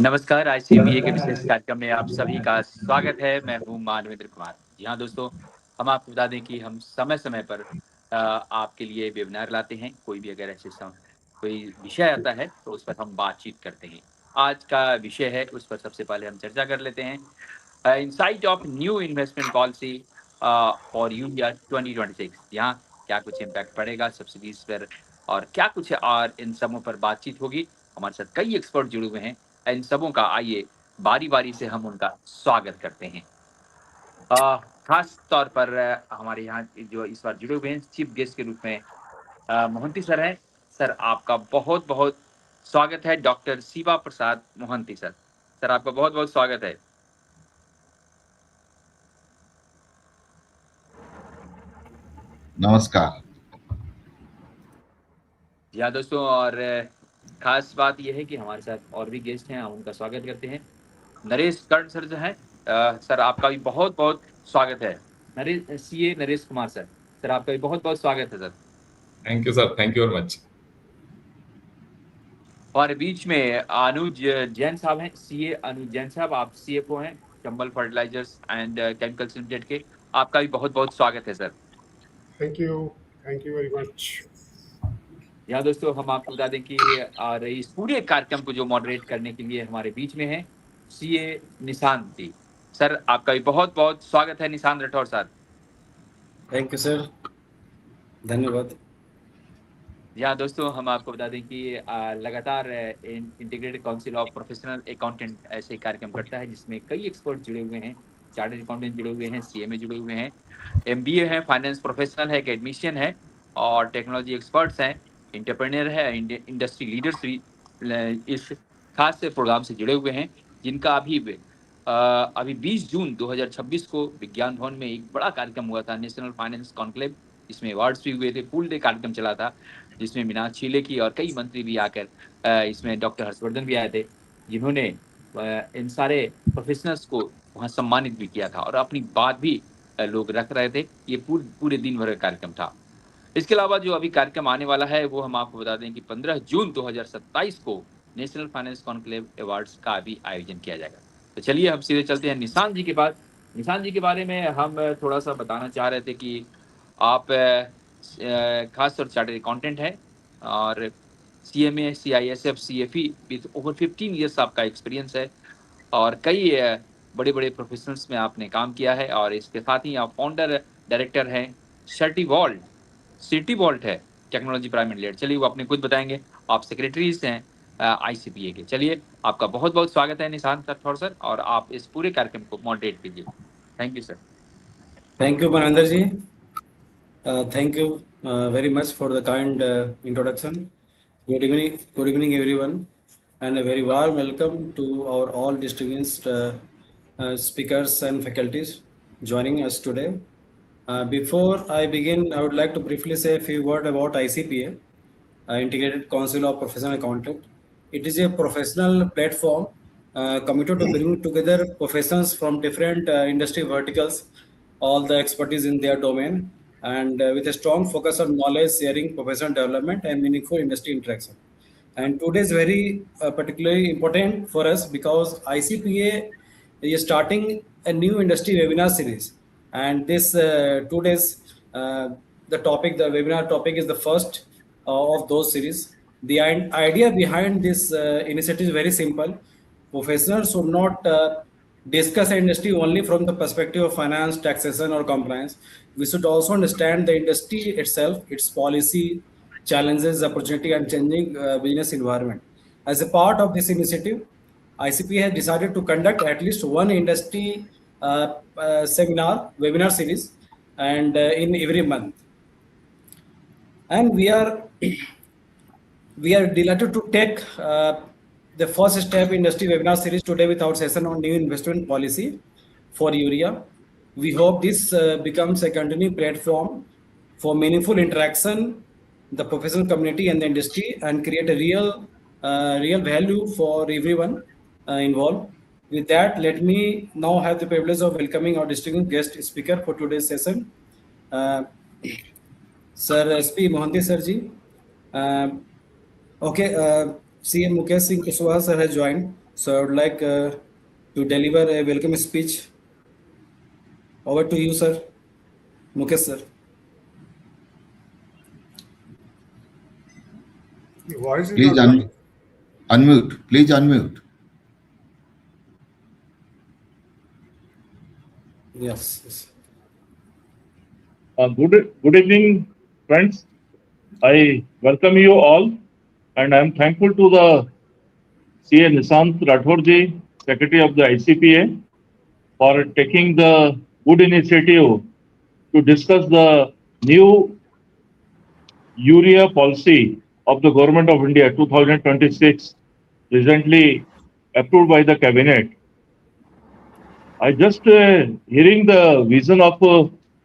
नमस्कार, आईसीपीए के विशेष कार्यक्रम में आप सभी का स्वागत है। मैं हूं मानवेंद्र कुमार। जी हाँ दोस्तों, हम आपको बता दें कि हम समय-समय पर आपके लिए वेबिनार लाते हैं। कोई भी अगर कोई विषय आता है तो उस पर हम बातचीत करते हैं। आज का विषय है, उस पर सबसे पहले हम चर्चा कर लेते हैं। Insight of new investment policy for urea 2026। यहाँ क्या कुछ इम्पैक्ट पड़ेगा सब्सिडीज पर और क्या कुछ और इन सबों पर बातचीत होगी। हमारे साथ कई एक्सपर्ट जुड़े हुए हैं। इन सबों का आइए बारी-बारी से हम उनका स्वागत करते हैं। खास तौर पर हमारे यहाँ जो इस बार जुड़े हुए हैं चीफ गेस्ट के रूप में मोहंती सर हैं। सर आपका बहुत-बहुत स्वागत है। डॉक्टर शिवा प्रसाद मोहंती सर। सर आपका बहुत-बहुत स्वागत है। नमस्कार। जी हाँ दोस्तों, और खास बात यह है कि हमारे साथ और भी गेस्ट हैं, हम उनका स्वागत करते हैं। नरेश कर्ण सर जो हैं, सर आपका भी बहुत-बहुत स्वागत है। CA Naresh Kumar sir. Sir आपका भी बहुत-बहुत स्वागत है sir. Thank you sir, thank you very much. और बीच में अनुज जैन साहब हैं, सीए अनुज जैन साहब, आप सीएफओ हैं Chambal fertilisers and chemicals limited के। आपका भी बहुत-बहुत स्वागत है sir. Thank you very much. यहाँ दोस्तों हम आपको बता दें कि इस पूरे कार्यक्रम को जो मॉडरेट करने के लिए हमारे बीच में है सीए निशांत जी। सर आपका भी बहुत-बहुत स्वागत है Nishant Rathore sir. Thank you sir, धन्यवाद। यहाँ दोस्तों हम आपको बता दें कि लगातार integrated council of professional accountant ऐसे कार्यक्रम करता है जिसमें कई एक्सपर्ट जुड़े हुए हैं। चार्टर्ड अकाउंटेंट जुड़े हुए हैं, सीएमए जुड़े हुए हैं, एमबीए है, फाइनेंस प्रोफेशनल है, एकेडमिशियन है और टेक्नोलॉजी एक्सपर्ट्स हैं, एंटरप्रेन्योर है, इंडस्ट्री लीडर्स भी इस खास से प्रोग्राम से जुड़े हुए हैं, जिनका अभी 20 जून 2026 को विज्ञान भवन में एक बड़ा कार्यक्रम हुआ था, नेशनल फाइनेंस कॉन्क्लेव। इसमें अवार्ड्स भी हुए थे, फुल डे कार्यक्रम चला था, जिसमें मीनाक्षी लेखी और कई मंत्री भी आकर इसमें डॉक्टर हर्षवर्धन भी आए थे, जिन्होंने इन सारे प्रोफेशनल्स को वहाँ सम्मानित भी किया था और अपनी बात भी लोग रख रहे थे। ये पूरे दिन भर का कार्यक्रम था। इसके अलावा जो अभी कार्यक्रम आने वाला है वो हम आपको बता दें कि 15 जून 2027 को नेशनल फाइनेंस कॉन्क्लेव अवार्ड्स का भी आयोजन किया जाएगा। तो चलिए हम सीधे चलते हैं निशांत जी के पास। निशांत जी के बारे में हम थोड़ा सा बताना चाह रहे थे कि आप खास तौर चार्टर्ड अकाउंटेंट है और CMA, CISF, CFE with over 15 years आपका एक्सपीरियंस है और कई बड़े-बड़े प्रोफेशनल्स में आपने काम किया है और इसके साथ ही आप फाउंडर डायरेक्टर हैं सिटी वॉल्ट है टेक्नोलॉजी प्राइवेट लिमिटेड। चलिए वो अपने खुद बताएंगे। आप सेक्रेटरीज हैं आईसीपीए के। चलिए आपका बहुत-बहुत स्वागत है निशांत राठौर सर और आप इस पूरे कार्यक्रम को मॉडरेट कीजिए। Thank you sir. Thank you Manvendra ji, thank you very much for the kind introduction. Good evening everyone, and a very warm welcome to our all distinguished speakers and faculties joining us today. Before I begin, I would like to briefly say a few words about ICPA, Integrated Council of Professional Accountant. It is a professional platform committed to bring together professionals from different industry verticals, all the expertise in their domain, and with a strong focus on knowledge sharing, professional development, and meaningful industry interaction. And today is very particularly important for us because ICPA is starting a new industry webinar series. And this 2 days, the webinar topic is the first of those series. The idea behind this initiative is very simple. Professionals should not discuss industry only from the perspective of finance, taxation, or compliance. We should also understand the industry itself, its policy, challenges, opportunity, and changing business environment. As a part of this initiative, ICP has decided to conduct at least one industry webinar series, and in every month. And we are delighted to take the first step industry webinar series today with our session on new investment policy for Urea. We hope this becomes a continuing platform for meaningful interaction, the professional community and the industry, and create a real value for everyone involved. With that, let me now have the privilege of welcoming our distinguished guest speaker for today's session, Sir SP Mohanty sir ji. CM Mukesh Singh Kushwaha sir has joined. So I would like to deliver a welcome speech. Over to you, sir. Mukesh, sir. Your voice is Please not coming. unmute. Please unmute. Yes. Yes. Good evening, friends. I welcome you all, and I am thankful to the CA Nishant Rathore ji, Secretary of the ICPA, for taking the good initiative to discuss the new urea policy of the Government of India 2026, recently approved by the Cabinet. I just hearing the vision of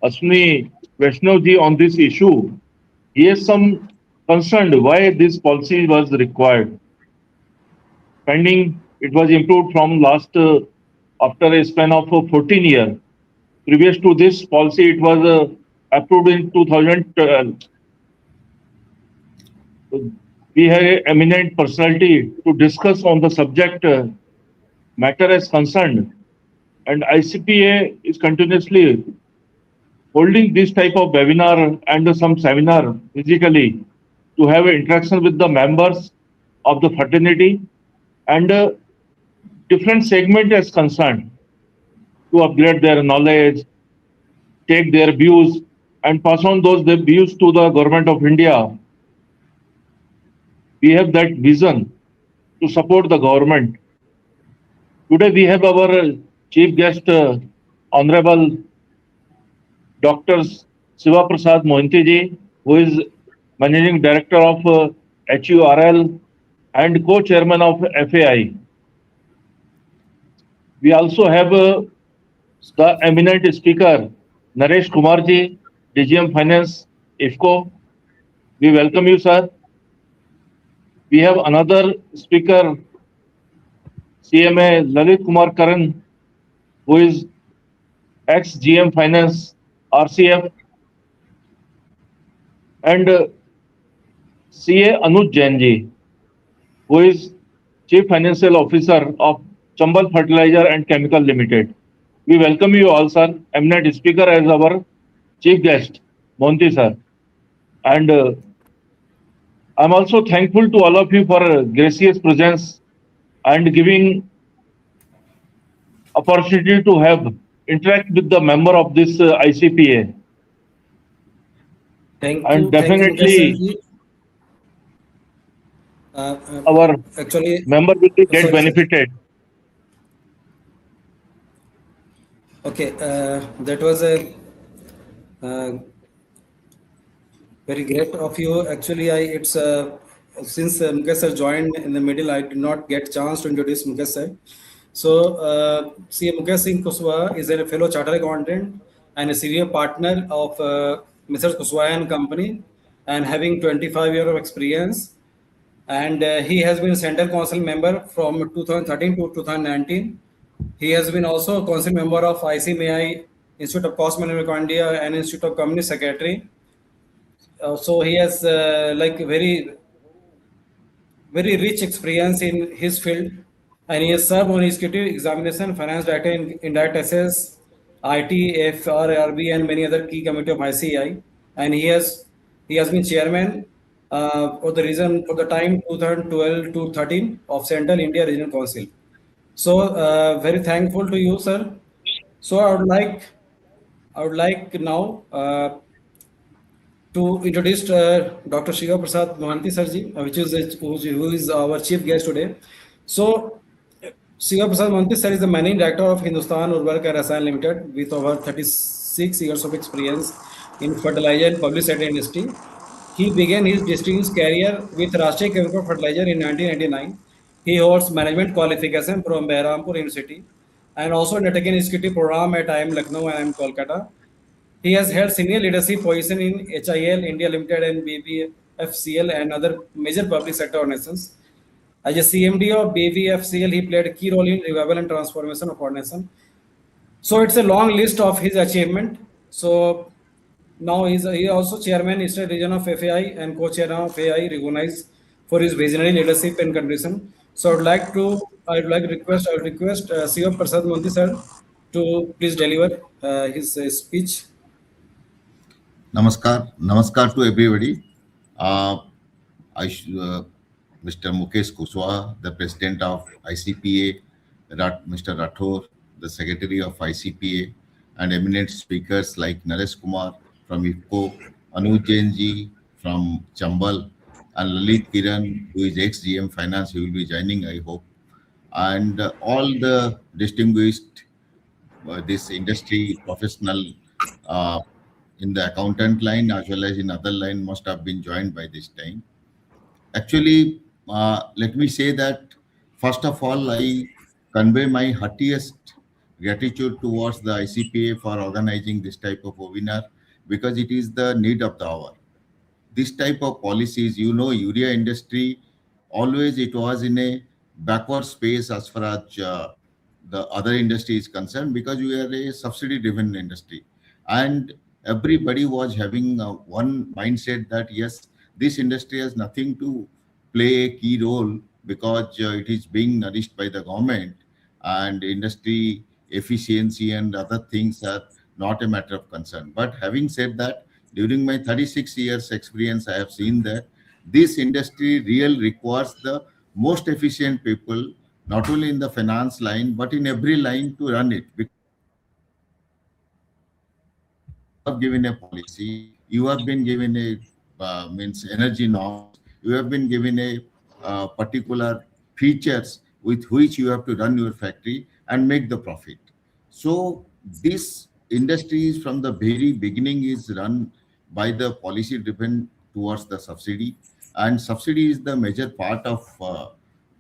Ashwini Vaishnav ji on this issue. He is some concerned why this policy was required. Pending, it was improved from last after a span of 14 years. Previous to this policy, it was approved in 2012. We have an eminent personality to discuss on the subject matter as concerned, and ICPA is continuously holding this type of webinar and some seminar physically to have interaction with the members of the fraternity and different segment as concerned to upgrade their knowledge, take their views and pass on those their views to the government of India. We have that vision to support the government. Today we have our chief guest, Honorable Dr. Siva Prasad Mohanty ji, who is Managing Director of HURL and Co-Chairman of FAI. We also have the eminent speaker, Naresh Kumar ji, DGM Finance, IFCO. We welcome you, sir. We have another speaker, CMA Lalit Kumar Karan, who is ex-GM Finance, RCF, and CA Anuj Jain ji, who is Chief Financial Officer of Chambal Fertilizer and Chemical Limited. We welcome you all, sir. Eminent speaker as our chief guest, Monty sir. And I'm also thankful to all of you for gracious presence and giving opportunity to have interact with the member of this ICPA. Thank And you. Thank you, Mukesh, definitely sir ji. our Actually, member will get sorry, sir. benefited. Okay, that was a very great of you. Actually, it's since Mukesh sir joined in the middle, I did not get chance to introduce Mukesh sir. So, see, Mukesh Singh Kushwaha is a fellow chartered accountant and a senior partner of Mr. Kushwaha and Company, and having 25 years of experience. And he has been Central Council member from 2013 to 2019. He has been also a council member of ICMAI, Institute of Cost Management of India, and Institute of Company Secretary. So he has like very rich experience in his field, and he has served on executive examination, finance data, indirect assess, IT, FRRB, and many other key committee of ICI. And he has been chairman for the time 2012 to 13 of Central India Regional Council. So very thankful to you, sir. So I would like now to introduce Dr. Shiva Prasad Mohanty Sarji, who is our chief guest today. So, Shiva Prasad Mohanty sir is the managing director of Hindustan Urvarak and Rasayan Limited with over 36 years of experience in fertilizer and public sector industry. He began his distinguished career with Rashtriya Chemical Fertilizer in 1999. He holds management qualification from Behrampur University and also undertaken executive program at IIM Lucknow and IIM Kolkata. He has held senior leadership position in HIL, India Limited, and BVFCL and other major public sector organizations. As a CMD of BVFCL, he played a key role in revival and transformation of organization. So it's a long list of his achievement. So now he also chairman Eastern Region of FAI and co-chair of FAI, recognized for his visionary leadership and contribution So I would request Siva Prasad Mondi sir to please deliver his speech. Namaskar to everybody. Uh, Mr. Mukesh Kushwaha, the president of ICPA, Mr. Rathore, the secretary of ICPA, and eminent speakers like Naresh Kumar from IFCO, Anuj Jain ji from Chambal, and Lalit Kiran, who is ex-GM Finance, he will be joining, I hope, and all the distinguished this industry professional uh, in the accountant line as well as in other line must have been joined by this time. Actually, let me say that first of all, I convey my heartiest gratitude towards the ICPA for organizing this type of webinar because it is the need of the hour. This type of policies, urea industry, always it was in a backward space as far as the other industry is concerned because we are a subsidy driven industry. And everybody was having one mindset that yes, this industry has nothing to play a key role because it is being nourished by the government and industry efficiency and other things are not a matter of concern. But having said that, during my 36 years experience, I have seen that this industry real requires the most efficient people, not only in the finance line, but in every line to run it. Have given a policy, you have been given a means energy norms, you have been given a particular features with which you have to run your factory and make the profit. So this industry is from the very beginning is run by the policy driven towards the subsidy, and subsidy is the major part of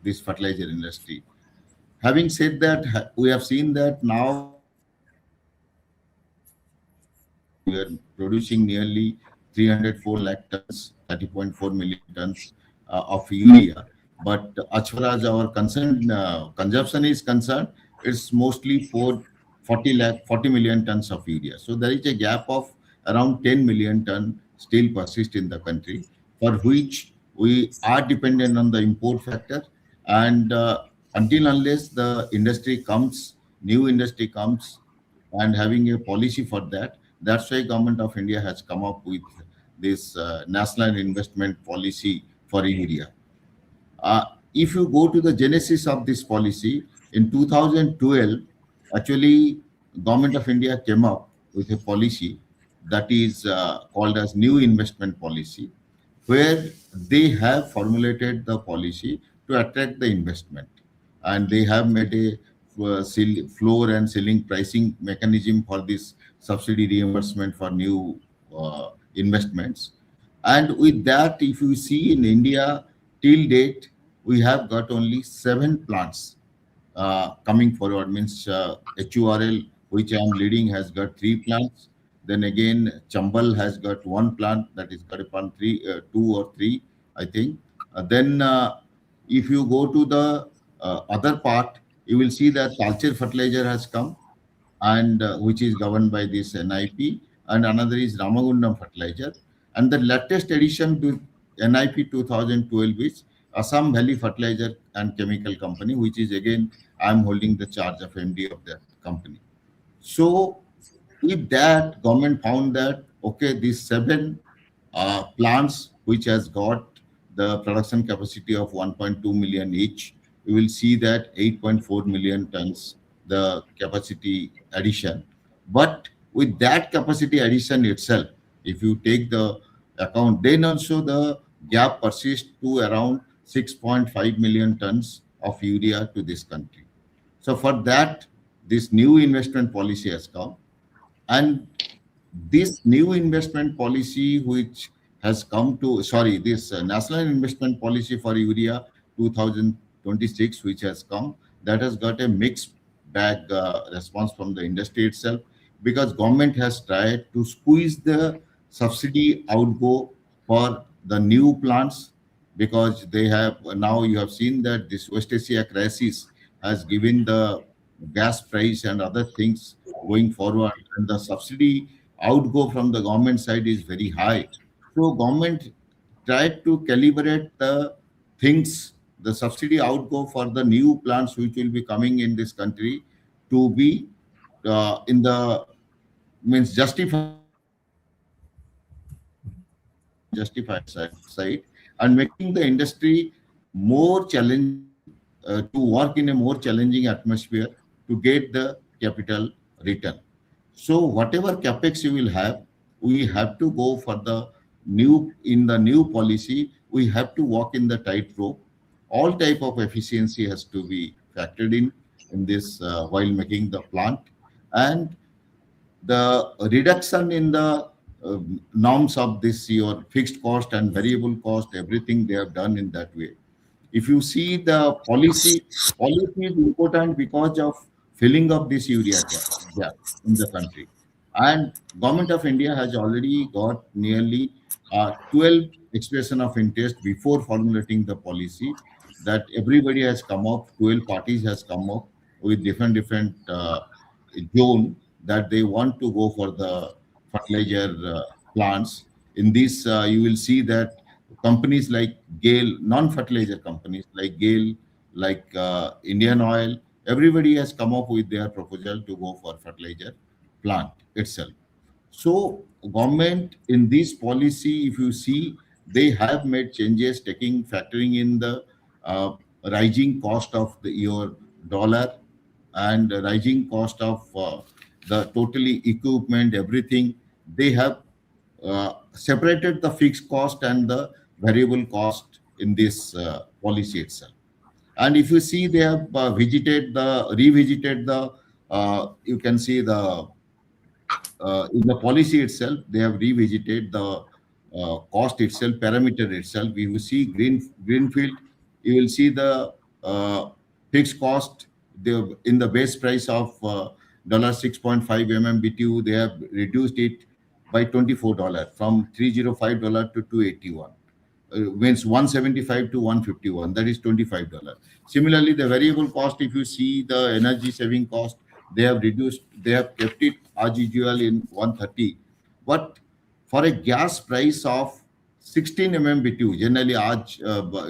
this fertilizer industry. Having said that, we have seen that now we are producing nearly 304 lakh tons, 30.4 million tons of urea. But as far as our concern, consumption is concerned, it's mostly 40 million tons of urea. So there is a gap of around 10 million ton still persist in the country, for which we are dependent on the import factor. And until unless the industry comes, new industry comes, and having a policy for that. That's why Government of India has come up with this national investment policy for urea. Uh, if you go to the genesis of this policy, in 2012, actually, Government of India came up with a policy that is called as New Investment Policy, where they have formulated the policy to attract the investment, and they have made a floor and ceiling pricing mechanism for this subsidy reimbursement for new investments. And with that, if you see in India till date, we have got only 7 plants coming forward. Means HURL, which I am leading, has got 3 plants. Then again, Chambal has got 1 plant that is got upon 2 or 3, I think. Then if you go to the other part, you will see that culture fertilizer has come, and which is governed by this NIP, and another is Ramagundam fertilizer. And the latest addition to NIP 2012 is Assam Valley Fertilizer and Chemical Company, which is again I am holding the charge of MD of that company. So with that, government found that okay, these 7 plants which has got the production capacity of 1.2 million each, you will see that 8.4 million tons the capacity addition. But with that capacity addition itself, if you take the account, then also the gap persists to around 6.5 million tons of urea to this country. So for that, this new investment policy has come, and this new investment policy which has come to, sorry, this national investment policy for urea 2026 which has come, that has got a mixed bag response from the industry itself, because government has tried to squeeze the subsidy outgo for the new plants, because they have now, you have seen that this West Asia crisis has given the gas price and other things going forward, and the subsidy outgo from the government side is very high. So government tried to calibrate the things the subsidy outgo for the new plants which will be coming in this country to be in the means justified side, and making the industry more challenging to work in a more challenging atmosphere to get the capital return. So whatever capex you will have, we have to go for the new policy. We have to walk in the tightrope. All type of efficiency has to be factored in this while making the plant, and the reduction in the norms of this your fixed cost and variable cost, everything they have done in that way. If you see the policy is important because of filling up this urea gap in the country. And government of India has already got nearly 12 expression of interest before formulating the policy, that everybody has come up, 12 parties has come up with different zone that they want to go for the fertilizer plants. In this, you will see that companies like GAIL, non-fertilizer companies like GAIL, like Indian Oil, everybody has come up with their proposal to go for fertilizer plant itself. So government in this policy, if you see, they have made changes, factoring in the uh, rising cost of your dollar and the rising cost of the totally equipment, everything. They have separated the fixed cost and the variable cost in this policy itself. And if you see, they have revisited the, you can see the in the policy itself, they have revisited the cost itself, parameter itself. If you see greenfield, you will see the fixed cost. In the base price of $6.5 MMBTU, they have reduced it by $24 from $305 to 281. Means 175 to 151, that is $25. Similarly, the variable cost, if you see the energy saving cost, they have reduced, they have kept it as usual in 130. But for a gas price of 16 MMBTU, generally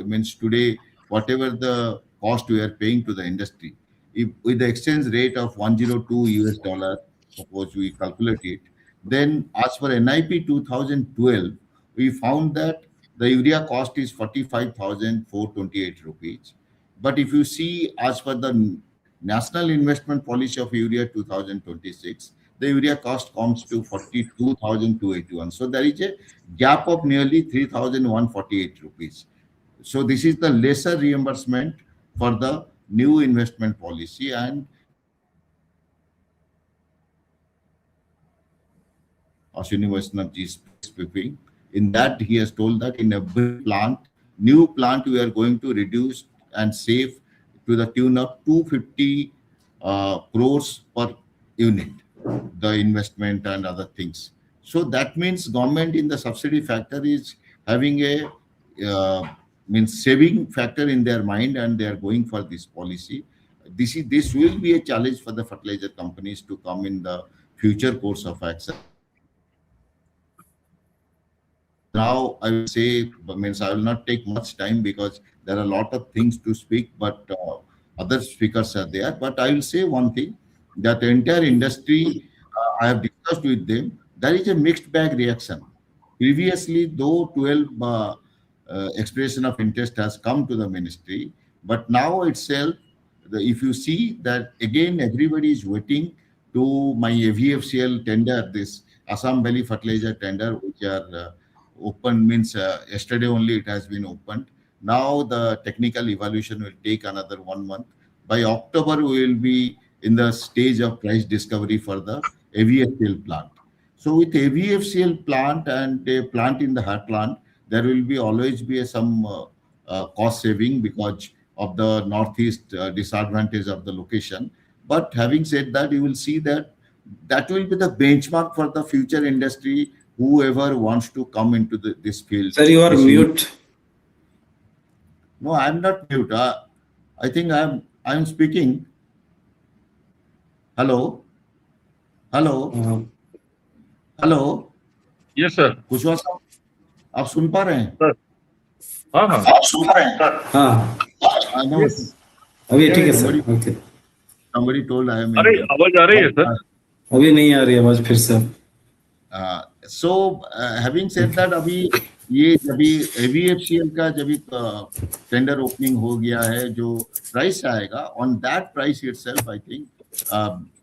means today, whatever the cost we are paying to the industry, if with the exchange rate of 102 US dollar, suppose we calculate it, then as per NIP 2012, we found that the urea cost is 45,428 rupees. But if you see, as per the National Investment Policy of Urea 2026, the urea cost comes to 42,281. So there is a gap of nearly 3,148 rupees. So this is the lesser reimbursement for the new investment policy. And Ashwini Vaishnavji speaking. In that, he has told that in every new plant, we are going to reduce and save to the tune of 250 crores per unit, the investment and other things. So that means government in the subsidy factor is having a means saving factor in their mind, and they are going for this policy. This will be a challenge for the fertilizer companies to come in the future course of action. Now I will say, means I will not take much time because there are a lot of things to speak, but other speakers are there. But I will say one thing, that the entire industry, I have discussed with them, there is a mixed bag reaction. Previously, though 12 expression of interest has come to the ministry, but now itself, if you see that again, everybody is waiting to my AVFCL tender, this Assam Valley fertilizer tender, which are open, means yesterday only it has been opened. Now the technical evaluation will take another 1 month. By October, we will be in the stage of price discovery for the AVFCL plant. So with AVFCL plant and a plant in the heartland, there will be always be some cost saving because of the northeast disadvantage of the location. But having said that, you will see that that will be the benchmark for the future industry, whoever wants to come into this field. Sir, you are mute. No, I'm not mute. I think I'm speaking. Hello. Hello. Yes sir. Kushwaha साहब, आप सुन पा रहे हैं? Sir हाँ हाँ. आप सुन पा रहे हैं? हाँ. No, Yes. अभी ठीक है sir, somebody, okay. somebody told I am अरे in. आवाज आ रही है सर? अभी नहीं आ रही आवाज फिर से। So having said that, अभी ये जब AVFCL का जब टेंडर ओपनिंग हो गया है, जो प्राइस आएगा, on that price itself, I think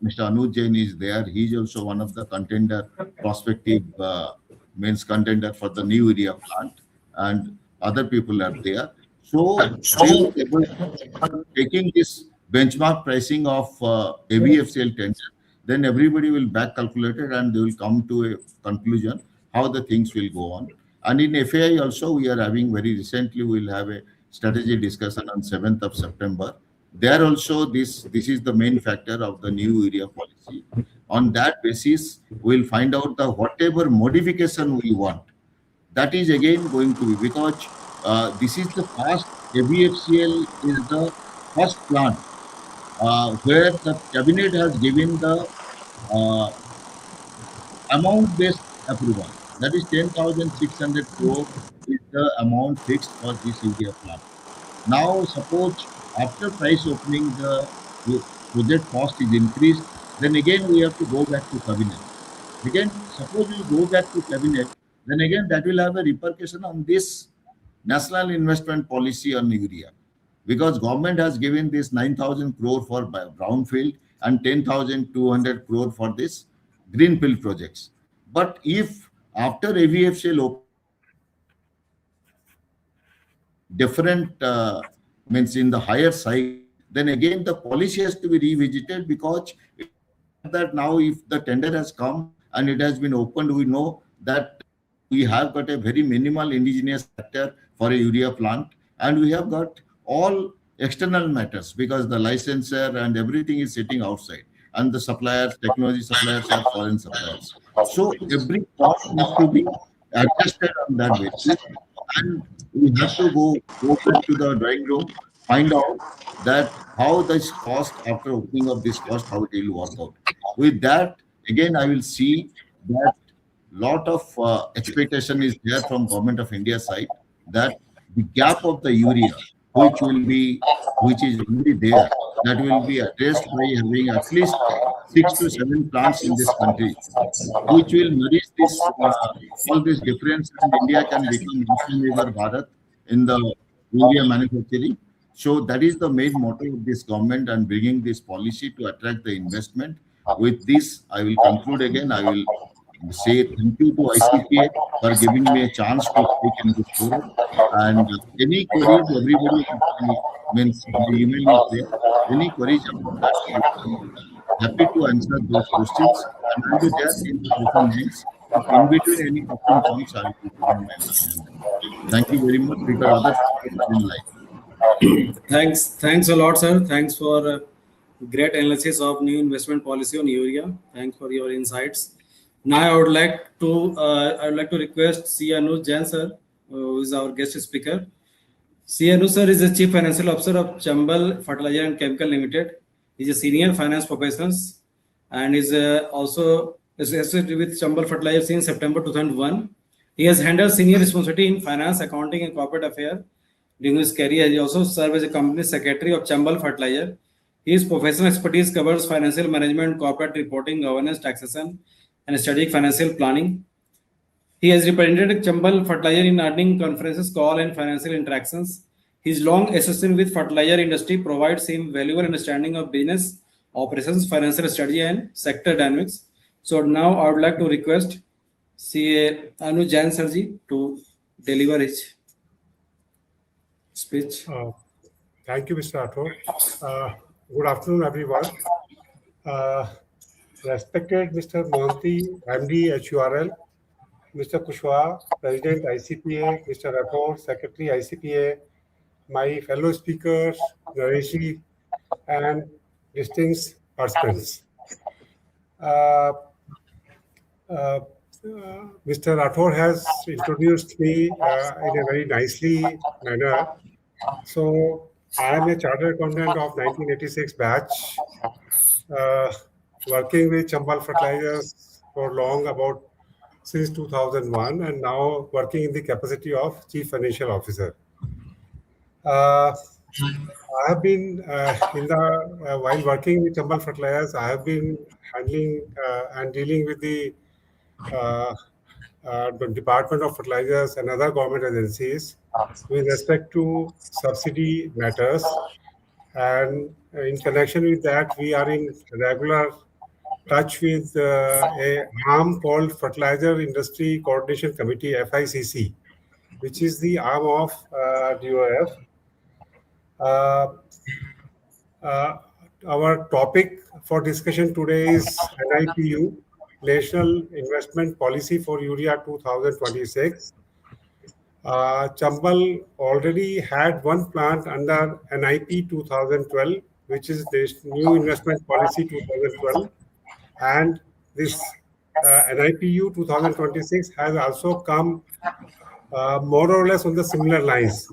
Mr. Anuj Jain is there. He is also one of the contender, prospective means contender for the new Urea plant, and other people are there. So they will be able to taking this benchmark pricing of AVFCL tender, then everybody will back calculate it and they will come to a conclusion how the things will go on. And in FAI also, we are having very recently, we will have a strategy discussion on 7th of September. There also, this is the main factor of the new Urea policy. On that basis, we will find out the whatever modification we want. That is again going to be, because this is the first, AVFCL is the first plant where the cabinet has given the amount-based approval. That is 10,600 crore is the amount fixed for this Urea plant. Now, suppose after price opening, the project cost is increased, then again we have to go back to cabinet. Again, suppose we go back to cabinet, then again that will have a repercussion on this national investment policy on Urea, because government has given this 9,000 crore for brownfield and 10,200 crore for this greenfield projects. But if after AVFCL different means in the higher side, then again the policy has to be revisited, because that now if the tender has come and it has been opened, we know that we have got a very minimal indigenous factor for a Urea plant, and we have got all external matters because the licensor and everything is sitting outside, and the suppliers, technology suppliers are foreign suppliers. So every cost needs to be adjusted on that basis, and we have to go back to the drawing room, find out that how this cost, after opening of this cost, how it will work out. With that, again, I will see that lot of expectation is there from Government of India side, that the gap of the Urea, which is already there, that will be addressed by having at least 6 to 7 plants in this country, which will nourish this all this difference, and India can become Atmanirbhar Bharat in the Urea manufacturing. So that is the main motto of this government, and bringing this policy to attract the investment. With this, I will conclude again. I will say thank you to ICPA for giving me a chance to speak in this forum. And any queries, everybody means my email is there. Any queries about that, I'm happy to answer those questions. And I'll be there in the open hands. If in between any question comes, I'll be giving my opinion. Thank you very much, because others are in line. Thanks a lot, sir. Thanks for great analysis of new investment policy on Urea. Thanks for your insights. Now I would like to request C. Anuj Jain sir, who is our guest speaker. C. Anuj sir is the Chief Financial Officer of Chambal Fertilizer and Chemical Limited. He is a senior finance professional and is also associated with Chambal Fertilizer since September 2001. He has handled senior responsibility in finance, accounting, and corporate affairs during his career. He also served as a company secretary of Chambal Fertilizer. His professional expertise covers financial management, corporate reporting, governance, taxation, and strategic financial planning. He has represented Chambal Fertilizer in earning conferences, call, and financial interactions. His long association with fertilizer industry provides him valuable understanding of business operations, financial strategy, and sector dynamics. So now I would like to request CA Anuj Jain Sarji to deliver his speech. Thank you, Mr. Rathore. Good afternoon, everyone. Respected Mr. Mohanty, MD, HURL, Mr. Kushwaha, President, ICPA, Mr. Rathore, Secretary, ICPA, my fellow speakers, Nareshi, and distinguished participants. Mr. Rathore has introduced me in a very nicely manner. So I am a chartered accountant of 1986 batch, working with Chambal Fertilizers for long, about since 2001, and now working in the capacity of Chief Financial Officer. I have been while working with Chambal Fertilizers, I have been handling and dealing with uh, the Department of Fertilizers and other government agencies with respect to subsidy matters. And in connection with that, we are in regular touch with a arm called Fertilizer Industry Coordination Committee, FICC, which is the arm of DOF. Uh, uh, our topic for discussion today is NIPU, National Investment Policy for Urea 2026. Chambal already had one plant under NIP 2012, which is this New Investment Policy 2012, and this NIPU 2026 has also come more or less on the similar lines.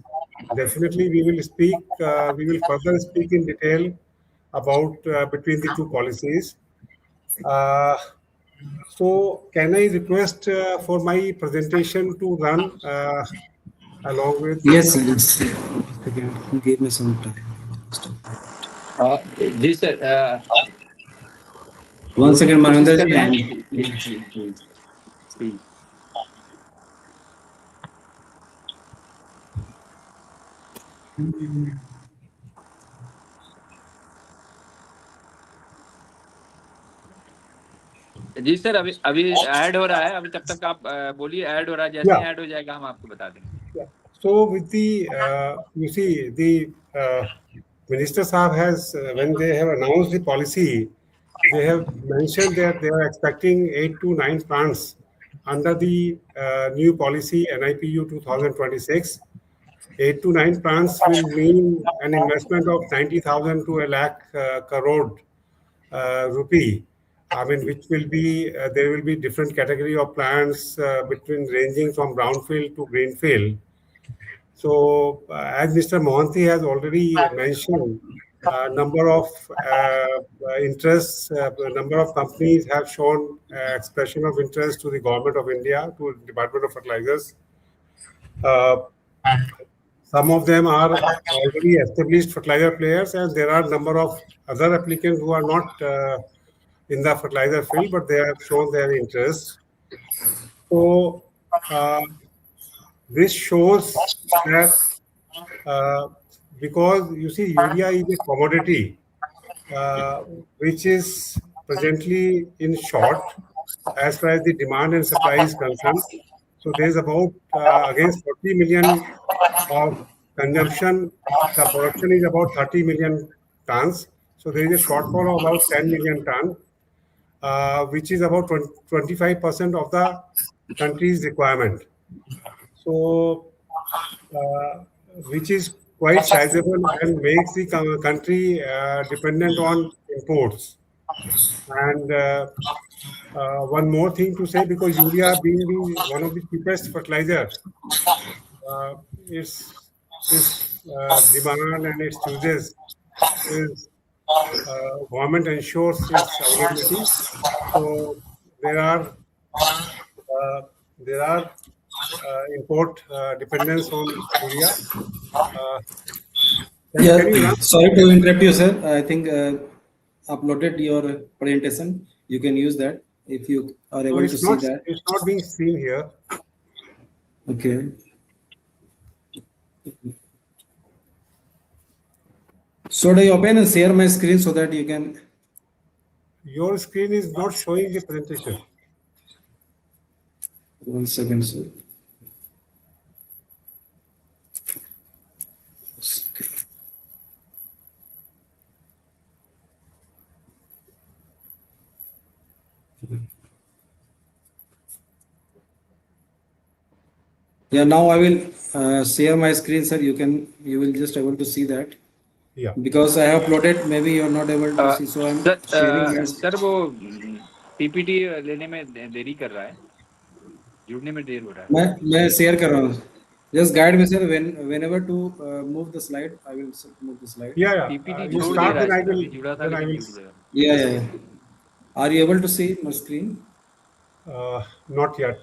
Definitely, we will further speak in detail about between the two policies. Uh, so, can I request for my presentation to run along with? Yes, sir. Yes. Again, give me some time. जी sir One second, Manandar कर ji. रहे हैं Please. Ji sir अभी अभी add हो रहा है अभी तब तक आप बोलिए ऐड हो रहा है जैसे ऐड हो जाएगा हम आपको बता देंगे So with the you see the minister Saab has when they have announced the policy, they have mentioned that they are expecting 8 to 9 plants under the new policy NIPU 2026. 8 to 9 plants will mean an investment of 90,000 to a lakh crore rupee. I mean, which will be there will be different category of plants between ranging from brownfield to greenfield. So, as Mr. Mohanty has already mentioned, number of interests, number of companies have shown expression of interest to the government of India, to Department of Fertilizers. Some of them are already established fertilizer players, and there are a number of other applicants who are not in the fertilizer field, but they have shown their interest. So, this shows that because you see, urea is a commodity which is presently in short as far as the demand and supply is concerned. So there's about against 40 million of consumption, the production is about 30 million tons. So there is a shortfall of about 10 million tons, which is about 25% of the country's requirement. So which is quite sizable and makes the country dependent on imports. And one more thing to say, because urea being one of the cheapest fertilizer, its demand and its uses is government ensures its availability. So there are import dependence on urea. Can you run? Sorry to interrupt you, sir. I think uploaded your presentation. You can use that if you are able to see that. It's not being seen here. Okay. Should I open and share my screen so that you can? Your screen is not showing the presentation. 1 second, sir. Yeah, now I will share my screen, sir. You will just able to see that. Yeah. Because I have uploaded, maybe you are not able to see. So I'm sharing my. Sir वो PPT लेने में देरी कर रहा है जुड़ने में देर हो रहा है मैं शेयर कर रहा हूँ. Just guide me, sir. Whenever to move the slide, I will move the slide. Yeah. PPT You छोड़ start, दे then I रहा है will. जुड़ा था Then I लेकिन will. जुड़ गया Yeah. Are you able to see my screen? Not yet.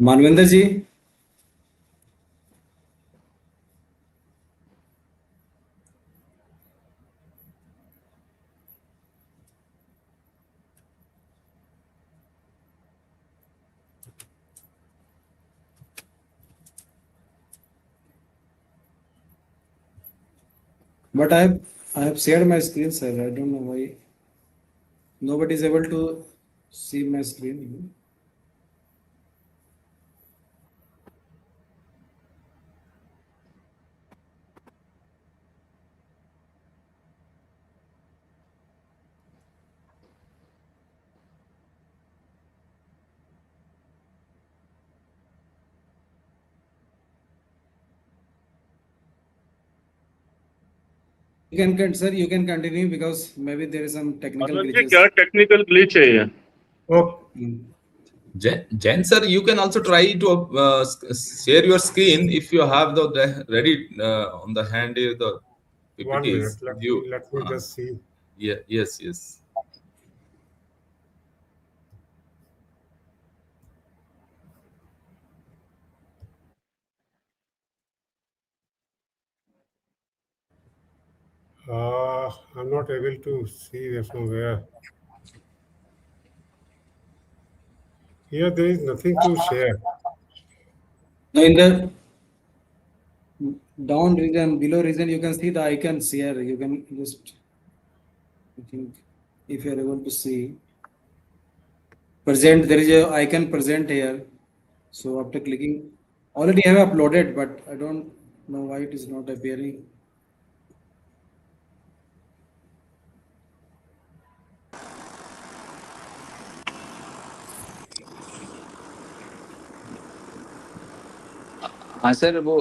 Manvendra ji, but I have shared my screen, sir. I don't know why nobody is able to see my screen. Sir, you can continue because maybe there is some technical Manoj ji glitches. क्या technical glitch है ये? Jen sir, you can also try to share your screen if you have the ready on the hand the 1 minute. PPTs. Let me just see. Yeah, yes. I'm not able to see from where. Here there is nothing to share. Now in the down region, below region, you can see the icon share. You can just, I think, if you are able to see present, there is a icon present here. So after clicking, already I have uploaded, but I don't know why it is not appearing. हाँ sir, वो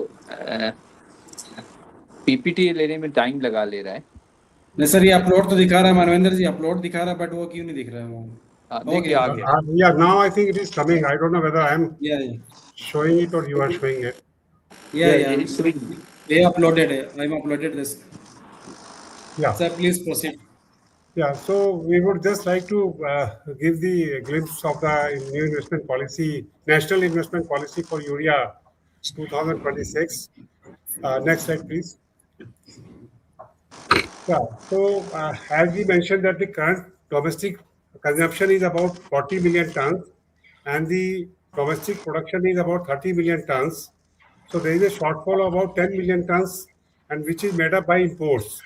PPT लेने में time लगा ले रहा है। नहीं sir, ये अपलोड तो दिखा रहा है मानवेंद्र जी, अपलोड दिखा रहा है, बट वो क्यों नहीं दिख रहा है वो? देखिए आ गया। Yeah, now I think it is coming. I don't know whether I am Yeah. showing it or you are showing it. Yeah. They uploaded it. I am uploaded this. Yeah. Sir, please proceed. Yeah, so we would just like to give the glimpse of the new investment policy, National Investment Policy for Urea 2026. Next slide, please. Yeah, so as we mentioned that the current domestic consumption is about 40 million tons and the domestic production is about 30 million tons. So there is a shortfall of about 10 million tons and which is made up by imports.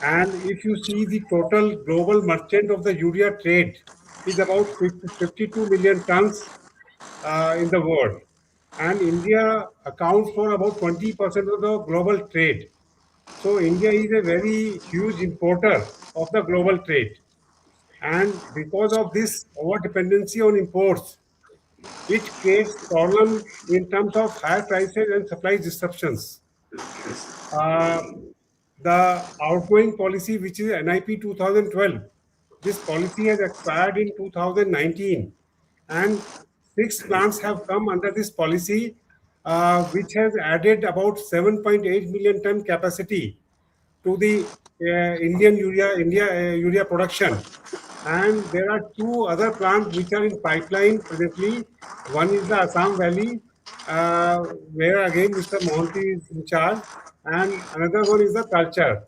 And if you see the total global merchant of the urea trade is about 52 million tons in the world. And India accounts for about 20% of the global trade. So India is a very huge importer of the global trade. And because of this over dependency on imports, it creates problem in terms of higher prices and supply disruptions. The outgoing policy, which is NIP 2012, this policy has expired in 2019, and 6 plants have come under this policy, which has added about 7.8 million ton capacity to the Indian urea production. And there are 2 other plants which are in pipeline presently. One is the Assam Valley, where again Mr. Mohanty is in charge, and another one is the culture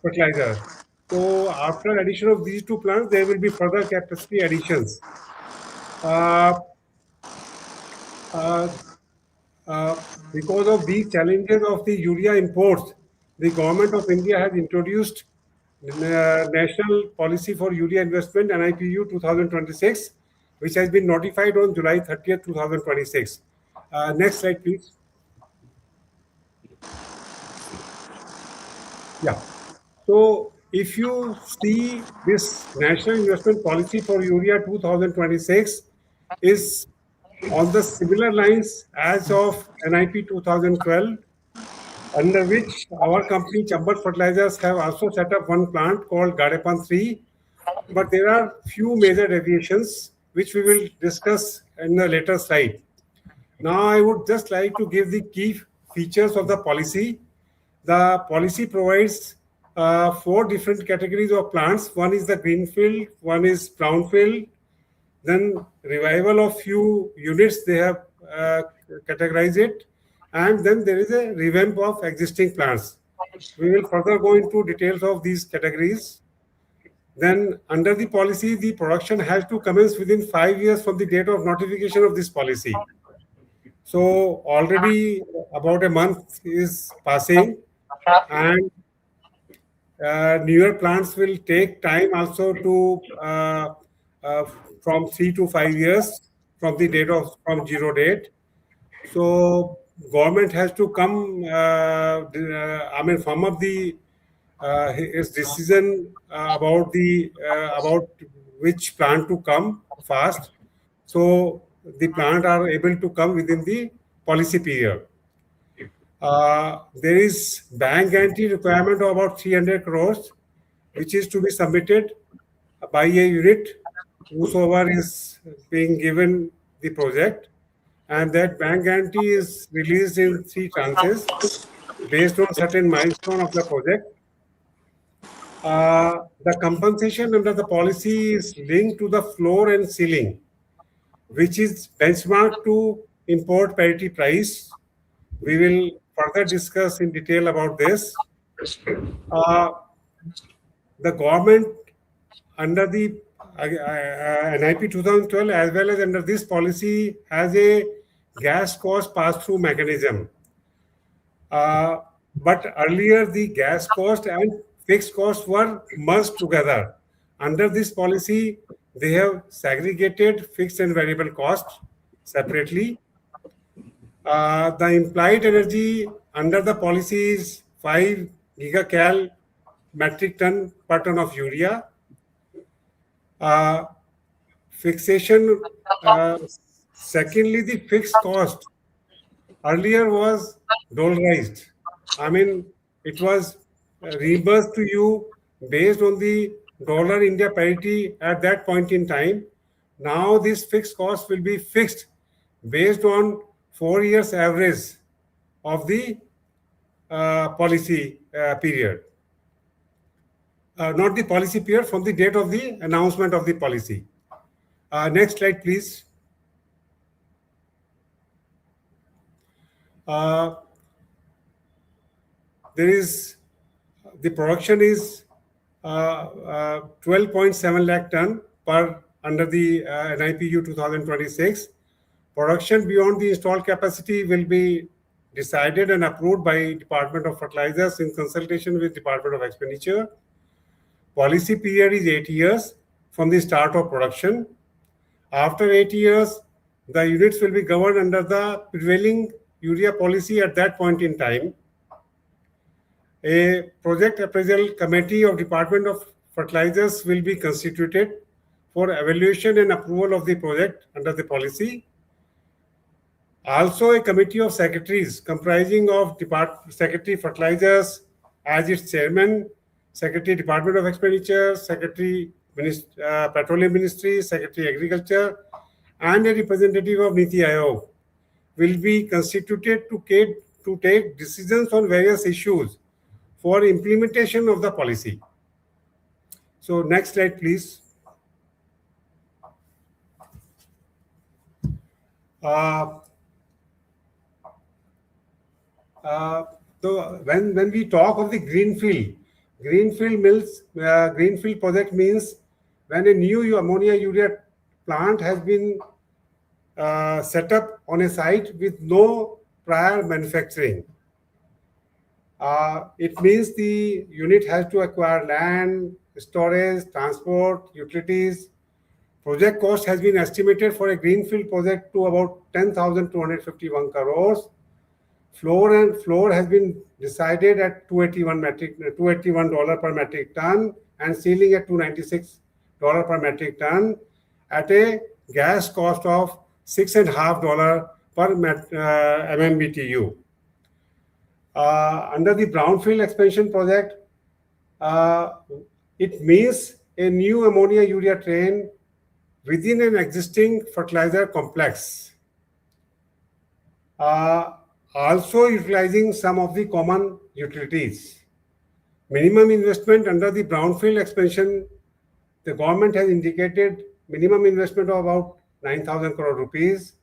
fertilizer. So after addition of these 2 plants, there will be further capacity additions. Because of these challenges of the urea imports, the government of India has introduced National Policy for Urea Investment NIPU 2026, which has been notified on July 30th, 2026. Next slide, please. Yeah. So if you see this National Investment Policy for Urea 2026 is on the similar lines as of NIP 2012, under which our company Chambal Fertilizers have also set up one plant called Gadepan 3. But there are few major deviations which we will discuss in the later slide. Now I would just like to give the key features of the policy. The policy provides four different categories of plants. One is the greenfield, one is brownfield, then revival of few units they have categorized it, and then there is a revamp of existing plants. We will further go into details of these categories. Then under the policy, the production has to commence within 5 years from the date of notification of this policy. So already about a month is passing, and newer plants will take time also to from 3 to 5 years from the date of from zero date. So government has to come, firm up the his decision about which plant to come fast. So the plant are able to come within the policy period. There is bank guarantee requirement of about 300 crores, which is to be submitted by a unit whosoever is being given the project. And that bank guarantee is released in 3 tranches based on certain milestone of the project. The compensation under the policy is linked to the floor and ceiling, which is benchmarked to import parity price. We will further discuss in detail about this. The government under the NIP 2012 as well as under this policy has a gas cost pass-through mechanism. But earlier the gas cost and fixed costs were merged together. Under this policy, they have segregated fixed and variable costs separately. The implied energy under the policy is 5 gigacal metric ton per ton of urea. Fixation, secondly, the fixed cost earlier was dollarized. It was reimbursed to you based on the dollar India parity at that point in time. Now this fixed cost will be fixed based on 4 years average of the policy period. Not the policy period, from the date of the announcement of the policy. Next slide, please. The production is 12.7 lakh ton per under the NIPU 2026. Production beyond the installed capacity will be decided and approved by Department of Fertilizers in consultation with Department of Expenditure. Policy period is 8 years from the start of production. After 8 years, the units will be governed under the prevailing urea policy at that point in time. A project appraisal committee of Department of Fertilizers will be constituted for evaluation and approval of the project under the policy. Also, a committee of secretaries comprising of Secretary Fertilizers as its chairman, Secretary Department of Expenditure, Secretary Petroleum Ministry, Secretary Agriculture, and a representative of NITI Aayog will be constituted to take decisions on various issues for implementation of the policy. So next slide, please. So when we talk of the greenfield mills, greenfield project means when a new ammonia urea plant has been set up on a site with no prior manufacturing. It means the unit has to acquire land, storage, transport, utilities. Project cost has been estimated for a greenfield project to about 10,251 crores. Floor has been decided at $281 per metric ton and ceiling at $296 per metric ton at a gas cost of $6.50 per MMBTU. Under the brownfield expansion project, it means a new ammonia urea train within an existing fertilizer complex. Also utilizing some of the common utilities. Minimum investment under the brownfield expansion, the government has indicated minimum investment of about 9,000 crore rupees.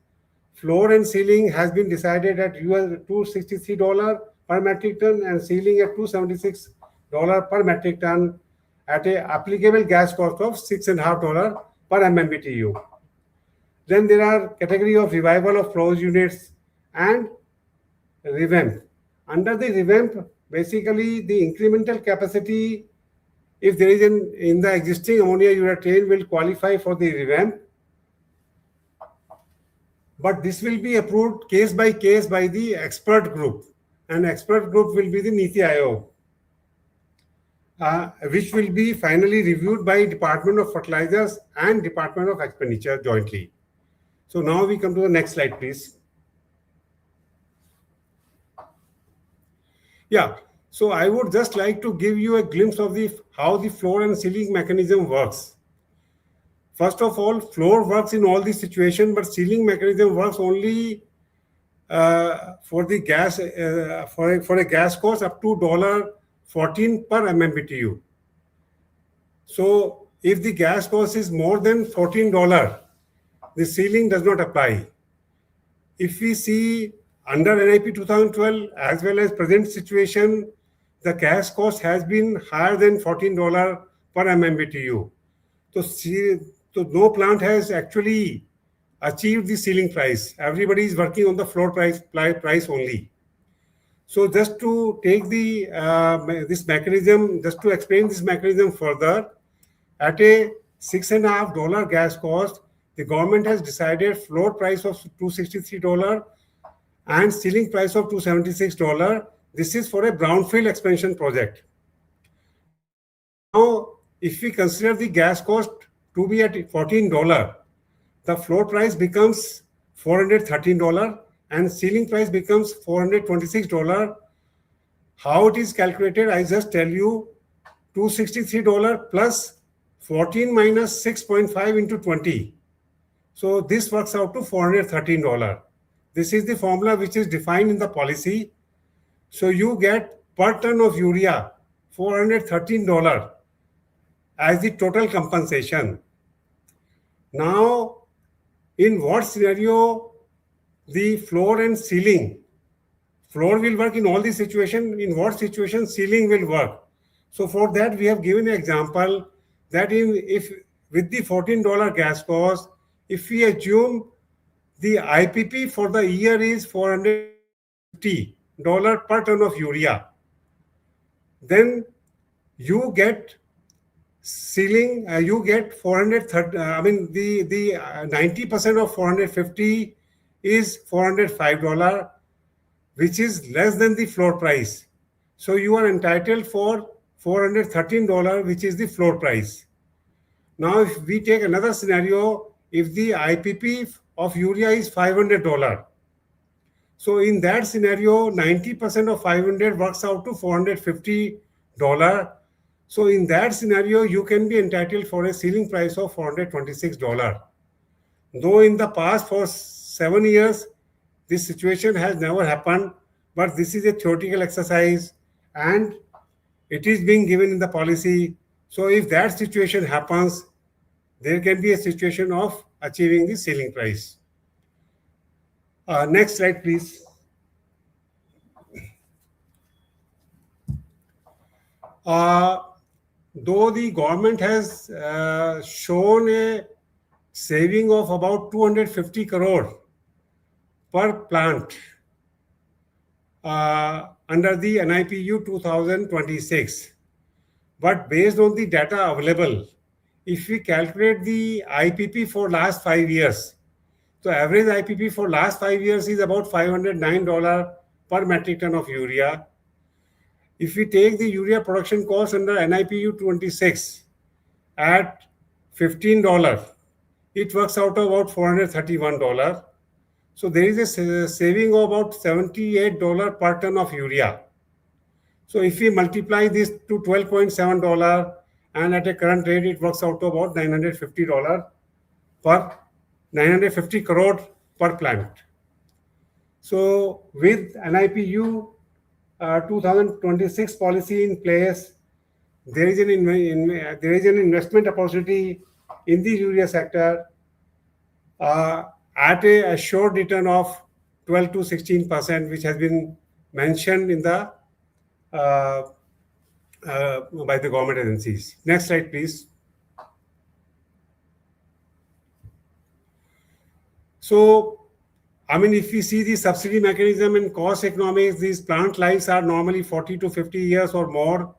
Floor and ceiling has been decided at $263 per metric ton and ceiling at $276 per metric ton at a applicable gas cost of $6.50 per MMBTU. Then there are category of revival of closed units and revamp. Under the revamp, basically the incremental capacity, if there is in the existing ammonia urea train, will qualify for the revamp. But this will be approved case by case by the expert group. And expert group will be the NITI Aayog, which will be finally reviewed by Department of Fertilizers and Department of Expenditure jointly. So now we come to the next slide, please. Yeah, so I would just like to give you a glimpse of how the floor and ceiling mechanism works. First of all, floor works in all these situations, but ceiling mechanism works only for the gas for a gas cost up to $14 per MMBTU. So if the gas cost is more than $14, the ceiling does not apply. If we see under NIP 2012 as well as present situation, the gas cost has been higher than $14 per MMBTU. So no plant has actually achieved the ceiling price. Everybody is working on the floor price only. So just to take this mechanism, just to explain this mechanism further, at a $6.50 gas cost, the government has decided floor price of $263 and ceiling price of $276. This is for a brownfield expansion project. Now, if we consider the gas cost to be at $14, the floor price becomes $413 and ceiling price becomes $426. How it is calculated, I just tell you, $263 plus 14 minus 6.5 into 20. So this works out to $413. This is the formula which is defined in the policy. So you get per ton of urea $413 as the total compensation. Now, in what scenario the floor and ceiling? Floor will work in all these situations. In what situation ceiling will work? So for that we have given an example that if with the $14 gas cost, if we assume the IPP for the year is $450 per ton of urea, then you get ceiling, you get 430, the 90% of 450 is $405, which is less than the floor price. So you are entitled for $413, which is the floor price. Now, if we take another scenario, if the IPP of urea is $500, so in that scenario, 90% of 500 works out to $450. So in that scenario, you can be entitled for a ceiling price of $426. Though in the past for 7 years, this situation has never happened, but this is a theoretical exercise and it is being given in the policy. So if that situation happens, there can be a situation of achieving the ceiling price. Next slide, please. Though the government has shown a saving of about 250 crore per plant under the NIPU 2026. But based on the data available, if we calculate the IPP for last 5 years, so average IPP for last 5 years is about $509 per metric ton of urea. If we take the urea production cost under NIPU 26 at $15, it works out about $431. So there is a saving of about $78 per ton of urea. So if we multiply this to $12.7, and at a current rate, it works out to about $950 per 950 crore per plant. So with NIPU 2026 policy in place, there is an investment opportunity in the urea sector at a assured return of 12 to 16%, which has been mentioned in the by the government agencies. Next slide, please. So, I mean, if we see the subsidy mechanism and cost economics, these plant lives are normally 40 to 50 years or more.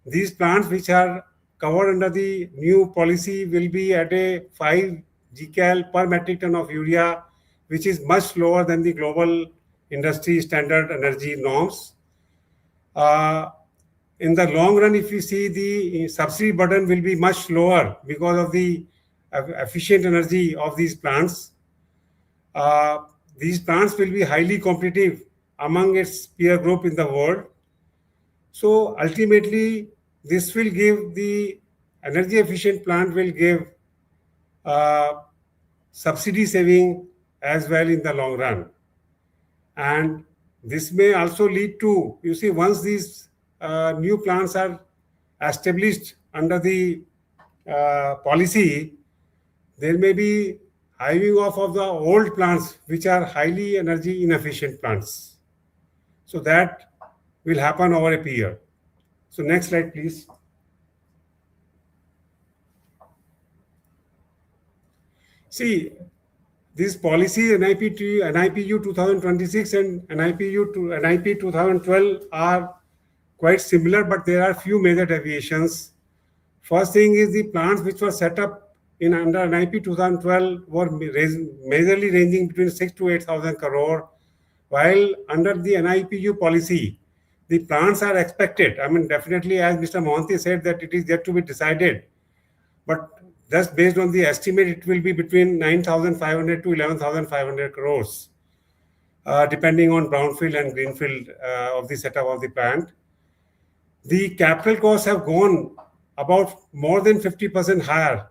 These plants which are covered under the new policy will be at a 5 gcal per metric ton of urea, which is much lower than the global industry standard energy norms. In the long run, if we see, the subsidy burden will be much lower because of the efficient energy of these plants. These plants will be highly competitive among its peer group in the world. So ultimately, this will give the energy efficient plant will give subsidy saving as well in the long run. And this may also lead to, you see, once these new plants are established under the policy, there may be hiving off of the old plants which are highly energy inefficient plants. So that will happen over a period. So next slide, please. See, these policies, NIPU 2026 and NIP 2012 are quite similar, but there are few major deviations. First thing is the plants which were set up in under NIP 2012 were majorly ranging between 6 to 8,000 crore, while under the NIPU policy, the plants are expected. I mean, definitely, as Mr. Mohanty said, that it is yet to be decided, but just based on the estimate, it will be between 9,500 to 11,500 crores, depending on brownfield and greenfield of the setup of the plant. The capital costs have gone about more than 50% higher,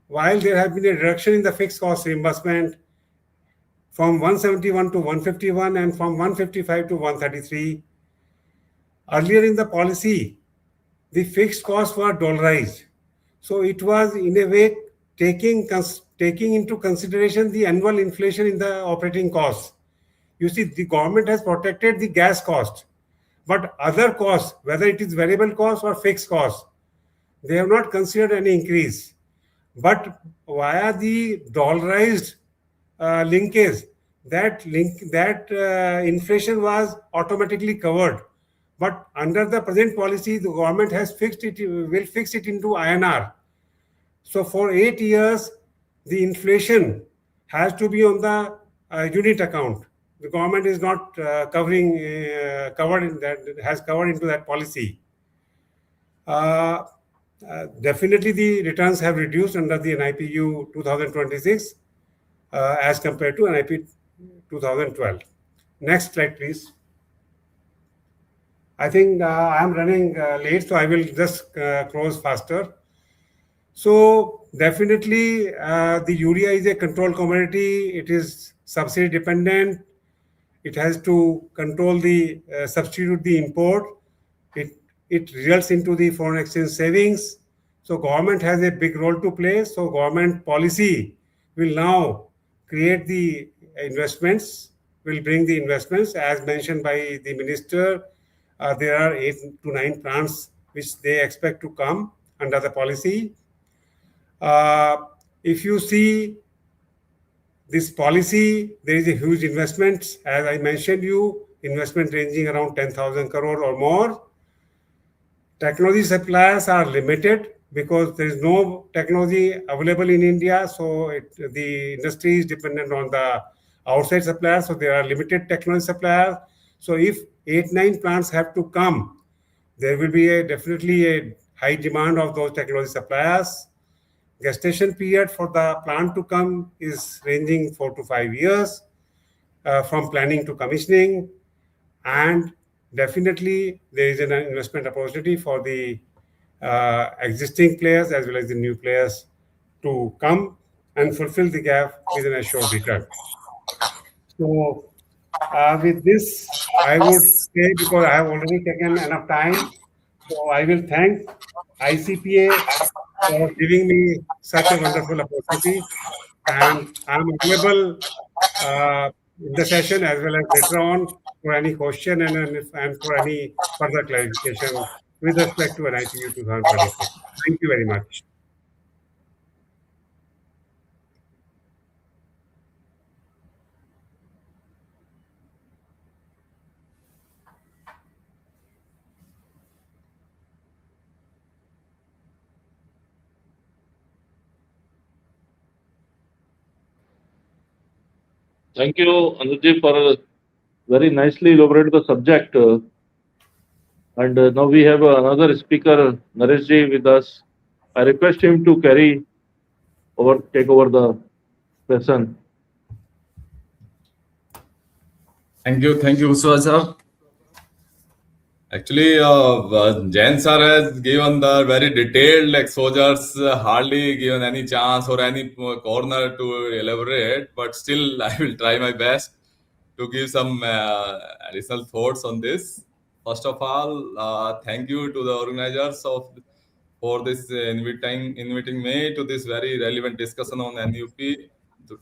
while there has been a reduction in the fixed cost reimbursement from 171 to 151 and from 155 to 133. Earlier in the policy, the fixed costs were dollarized. So it was in a way taking into consideration the annual inflation in the operating costs. You see, the government has protected the gas cost, but other costs, whether it is variable cost or fixed cost, they have not considered any increase. But via the dollarized linkage, that inflation was automatically covered. But under the present policy, the government has will fix it into INR. So for 8 years, the inflation has to be on the unit account. The government is not covered in that, has covered into that policy. Definitely the returns have reduced under the NIPU 2026 as compared to NIP 2012. Next slide, please. I think I am running late, so I will just close faster. So definitely the urea is a controlled commodity. It is subsidy dependent. It has to control the substitute the import. It results into the foreign exchange savings. So government has a big role to play. So government policy will now create the investments, will bring the investments as mentioned by the minister. There are 8 to 9 plants which they expect to come under the policy. If you see this policy, there is a huge investment. As I mentioned you, investment ranging around 10,000 crore or more. Technology suppliers are limited because there is no technology available in India. So the industry is dependent on the outside suppliers. So there are limited technology suppliers. So if 8-9 plants have to come, there will be definitely a high demand of those technology suppliers. Gestation period for the plant to come is ranging 4 to 5 years from planning to commissioning, and definitely there is an investment opportunity for the existing players as well as the new players to come and fulfill the gap with an assured return. So with this, I would say, because I have already taken enough time, so I will thank ICPA for giving me such a wonderful opportunity, and I'm available in the session as well as later on for any question and for any further clarification with respect to NIPU 2026. Thank you very much. Thank you, Anuj, for very nicely elaborated the subject. And now we have another speaker, Naresh with us. I request him to take over the session. Thank you, Uswa. Actually, Jain sir has given the very detailed exposures, hardly given any chance or any corner to elaborate, but still I will try my best to give some additional thoughts on this. First of all, thank you to the organizers for this inviting me to this very relevant discussion on NUP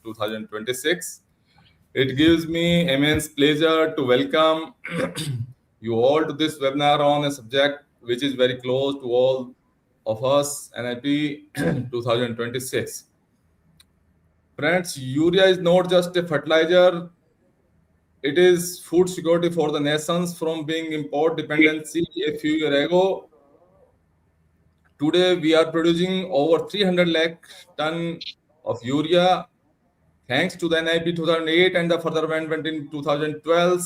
2026. It gives me immense pleasure to welcome you all to this webinar on a subject which is very close to all of us, NIP 2026. Friends, urea is not just a fertilizer, it is food security for the nations from being import dependency a few years ago. Today, we are producing over 300 lakh ton of urea thanks to the NIP 2008 and the further amendment in 2012,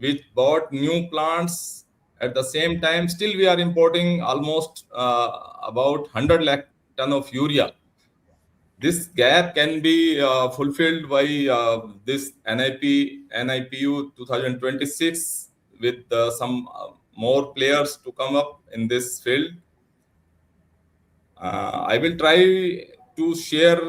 which bought new plants at the same time. Still, we are importing almost about 100 lakh ton of urea. This gap can be fulfilled by this NIPU 2026 with some more players to come up in this field. I will try to share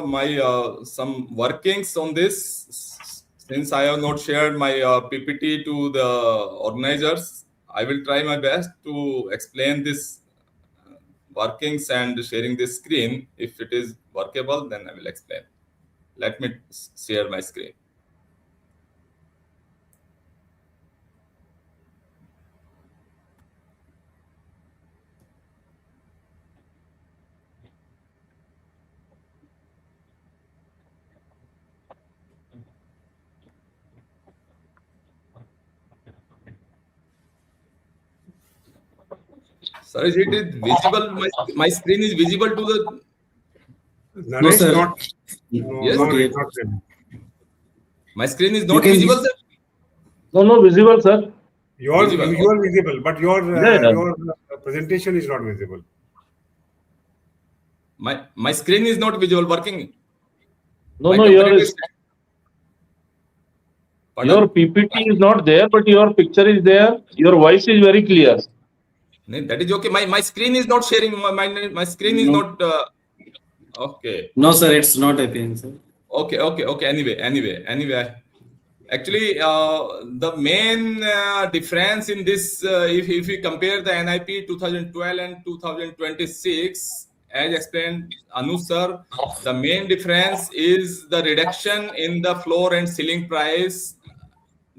my some workings on this. Since I have not shared my PPT to the organizers, I will try my best to explain this workings and sharing this screen. If it is workable, then I will explain. Let me share my screen. Sir, is it visible? My screen is visible to the... Naresh, no, sir. Not, no, yes, not really. My screen is not visible, sir? No, visible, sir. You are visible, but your presentation is not visible. My screen is not visible, working. No, your PPT is not there, but your picture is there. Your voice is very clear. That is okay. My screen is not sharing. My screen is not. Okay. No, sir, it's not appearing, sir. Okay. Anyway. Actually, the main difference in this, if we compare the NIP 2012 and 2026, as explained Anu sir, the main difference is the reduction in the floor and ceiling price.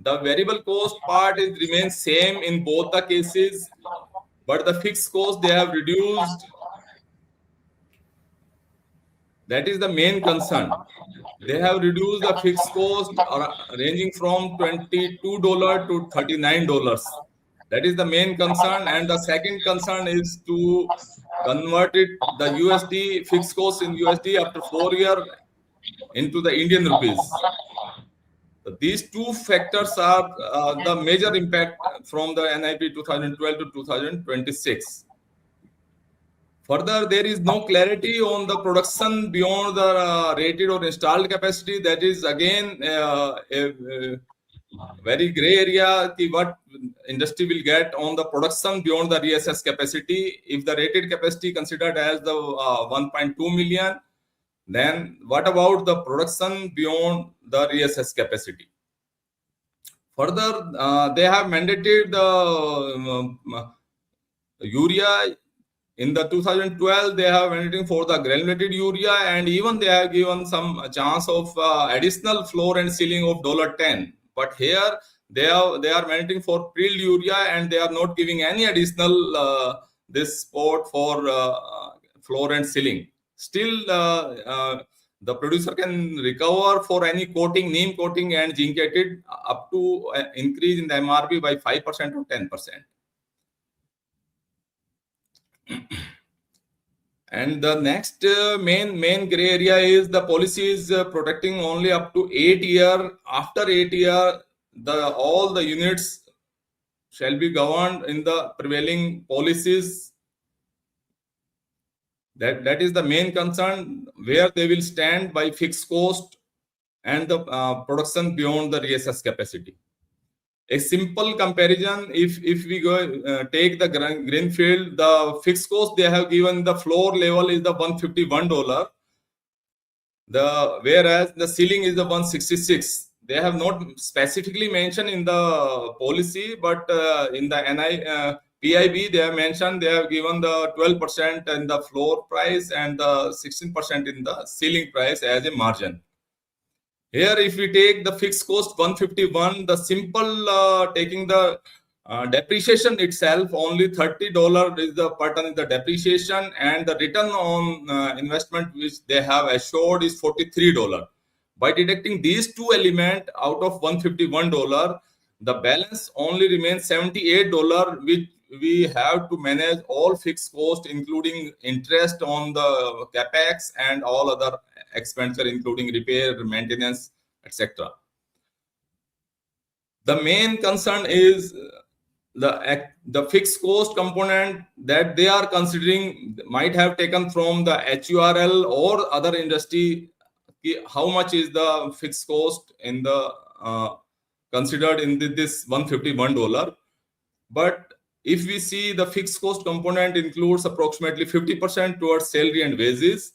The variable cost part remains same in both the cases, but the fixed cost they have reduced. That is the main concern. They have reduced the fixed cost ranging from $22 to $39. That is the main concern. And the second concern is to convert the USD fixed cost in USD after 4 years into the Indian rupees. These two factors are the major impact from the NIP 2012 to 2026. Further, there is no clarity on the production beyond the rated or installed capacity. That is again a very gray area. What industry will get on the production beyond the reassessed capacity. If the rated capacity considered as the 1.2 million, then what about the production beyond the reassessed capacity? Further, they have mandated the urea. In the 2012, they have mandating for the granulated urea, and even they have given some chance of additional floor and ceiling of $10. But here they are mandating for prilled urea, and they are not giving any additional this support for floor and ceiling. Still, the producer can recover for any coating, neem coating and zincated up to increase in the MRP by 5% or 10%. And the next main gray area is the policy is protecting only up to 8 years. After 8 years, all the units shall be governed in the prevailing policies. That is the main concern, where they will stand by fixed cost and the production beyond the reassessed capacity. A simple comparison, if we go take the greenfield, the fixed cost they have given the floor level is the $151, whereas the ceiling is the 166. They have not specifically mentioned in the policy, but in the PIB they have mentioned, they have given the 12% in the floor price and the 16% in the ceiling price as a margin. Here, if we take the fixed cost 151, the simple taking the depreciation itself, only $30 is the per ton in the depreciation, and the return on investment which they have assured is $43. By deducting these two elements out of $151, the balance only remains $78, which we have to manage all fixed costs, including interest on the capex and all other expenditure, including repair, maintenance, etc. The main concern is the fixed cost component that they are considering might have taken from the HURL or other industry. How much is the fixed cost in the considered in this $151? But if we see, the fixed cost component includes approximately 50% towards salary and wages,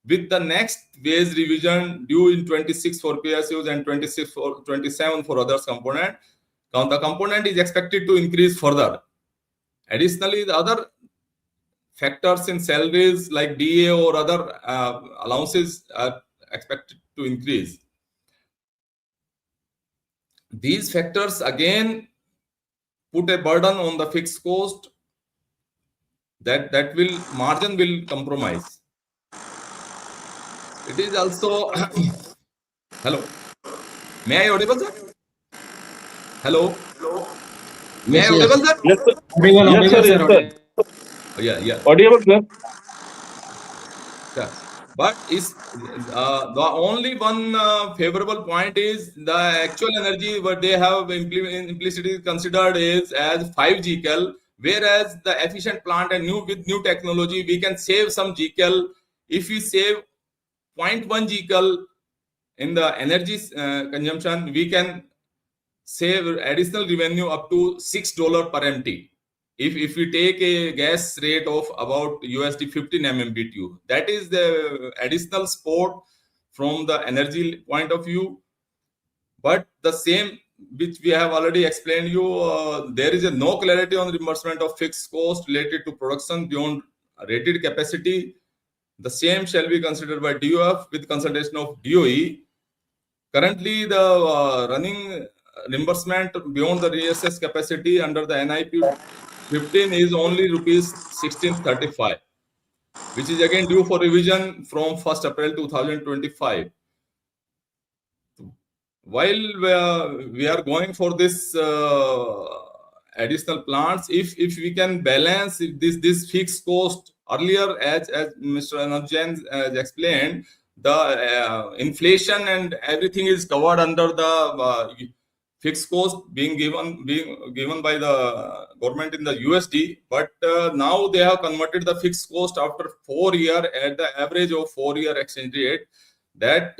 with the next wage revision due in 26 for PSUs and 27 for others component. Now the component is expected to increase further. Additionally, the other factors in salaries like DA or other allowances are expected to increase. These factors again put a burden on the fixed cost that margin will compromise. It is also hello. May I audible, sir? Hello. May I audible, sir? Yes, sir. Yes, sir. Yes, sir. Yeah. Audible, sir. Yeah. But is the only one favorable point is the actual energy what they have implicitly considered is as 5 Gcal, whereas the efficient plant and with new technology we can save some Gcal. If we save 0.1 Gcal in the energy consumption, we can save additional revenue up to $6 per MT. If we take a gas rate of about USD 15 MMBTU, that is the additional support from the energy point of view. But the same which we have already explained you, there is no clarity on reimbursement of fixed cost related to production beyond rated capacity. The same shall be considered by DOF with consultation of DOE. Currently, the running reimbursement beyond the reassessed capacity under the NIPU 15 is only rupees 1635, which is again due for revision from 1st April 2025. While we are going for this additional plants, if we can balance this fixed cost earlier, as Mr. Anand Jain has explained, the inflation and everything is covered under the fixed cost being given by the government in the USD, but now they have converted the fixed cost after 4 years at the average of 4-year exchange rate. That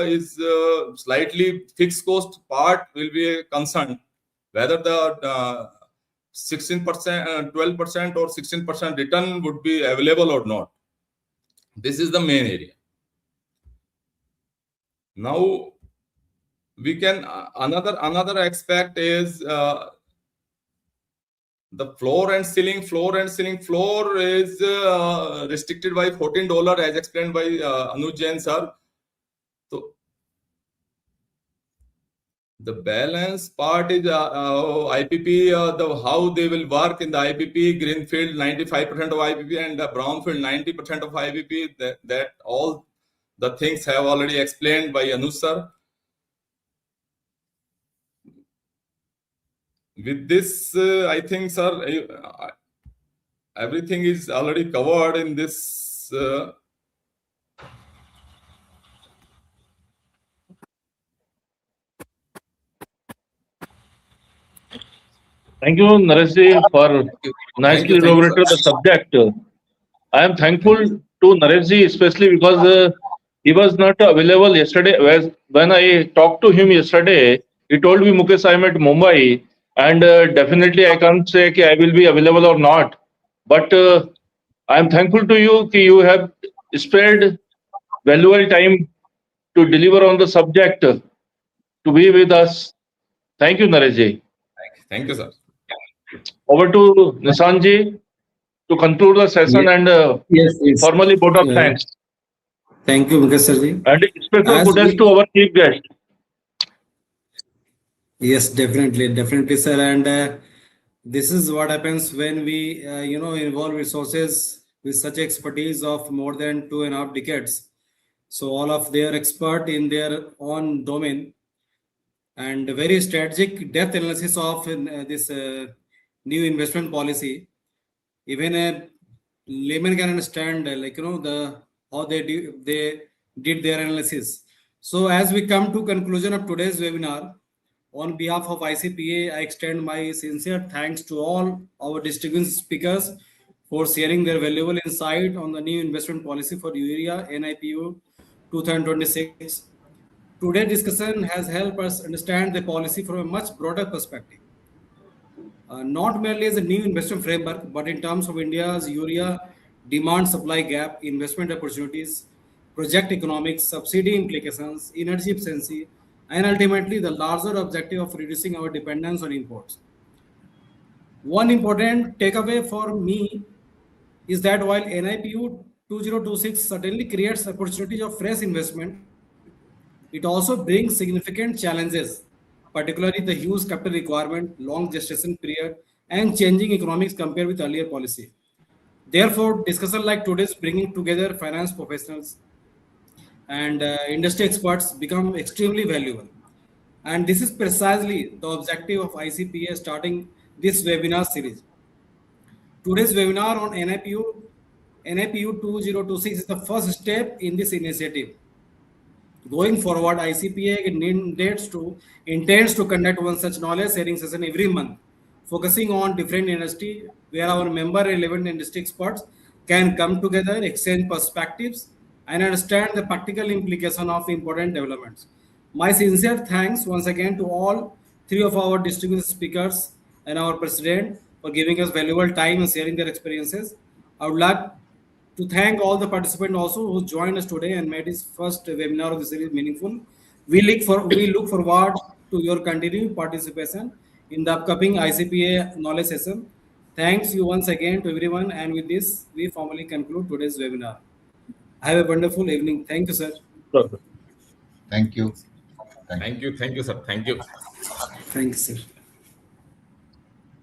is slightly fixed cost part will be a concern, whether the 16%, 12% or 16% return would be available or not. This is the main area. Now we can another aspect is the floor and ceiling. Floor is restricted by $14 as explained by Anuj Jain sir. So the balance part is IPP, how they will work in the IPP. Greenfield 95% of IPP and the brownfield 90% of IPP. That all the things have already explained by Anuj sir. With this, I think, sir, everything is already covered in this. Thank you, Nareshji, for nicely elaborated the subject. I am thankful to Nareshji, especially because he was not available yesterday. When I talked to him yesterday, he told me, Mukesh, I am at Mumbai, and definitely I can't say I will be available or not. But I am thankful to you that you have spared valuable time to deliver on the subject, to be with us. Thank you, Nareshji. Thank you, sir. Over to Nisanji to conclude the session and yes. formally vote of thanks. Thank you, Mukesh Sirji. And special kudos to our chief guest. Yes, definitely, sir. And this is what happens when we, involve resources with such expertise of more than 2.5 decades. So all of their expert in their own domain and very strategic depth analysis of this new investment policy. Even a layman can understand, how they did their analysis. So as we come to conclusion of today's webinar, on behalf of ICPA, I extend my sincere thanks to all our distinguished speakers for sharing their valuable insight on the new investment policy for Urea NIPU 2026. Today's discussion has helped us understand the policy from a much broader perspective. Not merely as a new investment framework, but in terms of India's urea demand-supply gap, investment opportunities, project economics, subsidy implications, energy efficiency, and ultimately the larger objective of reducing our dependence on imports. One important takeaway for me is that while NIPU 2026 certainly creates opportunities of fresh investment, it also brings significant challenges, particularly the huge capital requirement, long gestation period, and changing economics compared with earlier policy. Therefore, discussion like today's bringing together finance professionals and industry experts become extremely valuable. And this is precisely the objective of ICPA starting this webinar series. Today's webinar on NIPU 2026 is the first step in this initiative. Going forward, ICPA intends to conduct one such knowledge sharing session every month, focusing on different industry where our member relevant industry experts can come together, exchange perspectives, and understand the practical implication of important developments. My sincere thanks once again to all three of our distinguished speakers and our president for giving us valuable time and sharing their experiences. I would like to thank all the participants also who joined us today and made this first webinar of the series meaningful. We look forward to your continued participation in the upcoming ICPA knowledge session. Thanks you once again to everyone, and with this, we formally conclude today's webinar. Have a wonderful evening. Thank you, sir. Thank you. Thank you, sir. Thank you. Thanks, sir.